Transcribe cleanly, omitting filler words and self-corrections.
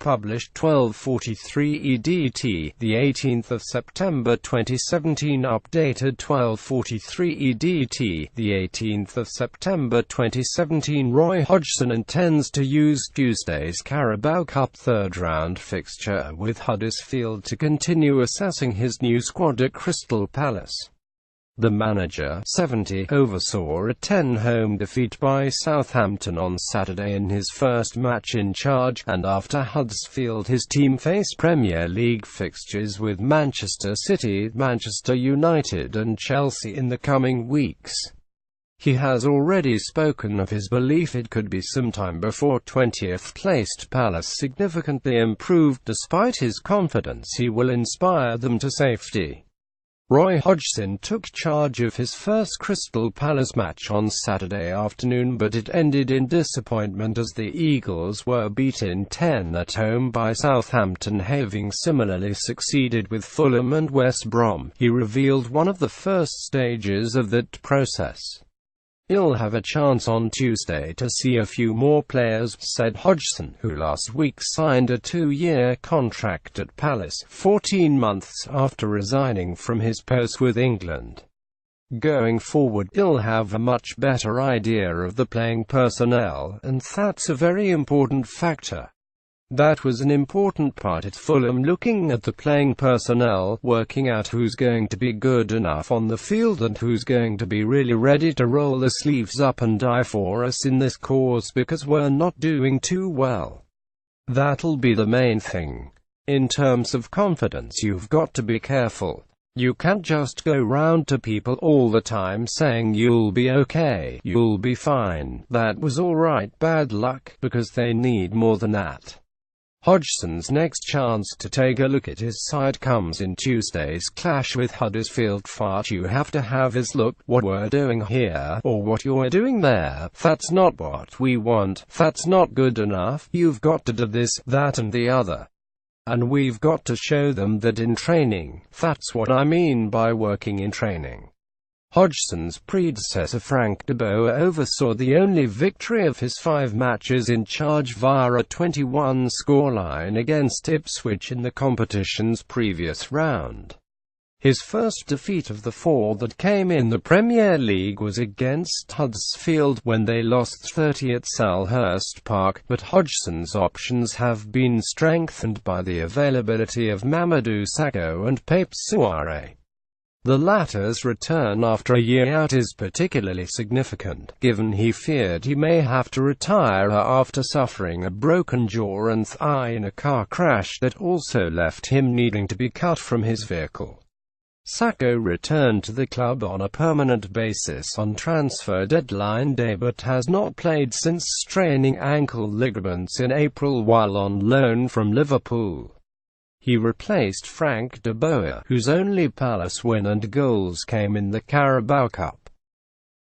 published 12:43 EDT, the 18th of September 2017. Updated 12:43 EDT, the 18th of September 2017. Roy Hodgson intends to use Tuesdays Carabao Cup third-round fixture with Huddersfield to continue assessing his new squad at Crystal Palace. The manager, 70, oversaw a 10-home defeat by Southampton on Saturday in his first match in charge, and after Huddersfield his team face Premier League fixtures with Manchester City, Manchester United and Chelsea in the coming weeks. He has already spoken of his belief it could be some time before 20th-placed Palace significantly improved, despite his confidence he will inspire them to safety. Roy Hodgson took charge of his first Crystal Palace match on Saturday afternoon, but it ended in disappointment as the Eagles were beaten 10 at home by Southampton. Having similarly succeeded with Fulham and West Brom, he revealed one of the first stages of that process. "He'll have a chance on Tuesday to see a few more players," said Hodgson, who last week signed a 2-year contract at Palace, 14 months after resigning from his post with England. "Going forward, he'll have a much better idea of the playing personnel, and that's a very important factor. That was an important part at Fulham, looking at the playing personnel, working out who's going to be good enough on the field and who's going to be really ready to roll their sleeves up and die for us in this cause because we're not doing too well. That'll be the main thing. In terms of confidence, you've got to be careful. You can't just go round to people all the time saying you'll be okay, you'll be fine, that was alright, bad luck, because they need more than that." Hodgson's next chance to take a look at his side comes in Tuesday's clash with Huddersfield. "You have to have is look, what we're doing here, or what you're doing there, that's not what we want, that's not good enough, you've got to do this, that and the other. And we've got to show them that in training, that's what I mean by working in training." Hodgson's predecessor Frank de Boer oversaw the only victory of his 5 matches in charge via a 21 scoreline against Ipswich in the competition's previous round. His first defeat of the 4 that came in the Premier League was against Huddersfield, when they lost 30 at Selhurst Park, but Hodgson's options have been strengthened by the availability of Mamadou Sakho and Pape Souaré. The latter's return after a year out is particularly significant, given he feared he may have to retire after suffering a broken jaw and thigh in a car crash that also left him needing to be cut from his vehicle. Sakho returned to the club on a permanent basis on transfer deadline day, but has not played since straining ankle ligaments in April while on loan from Liverpool. He replaced Frank de Boer, whose only Palace win and goals came in the Carabao Cup.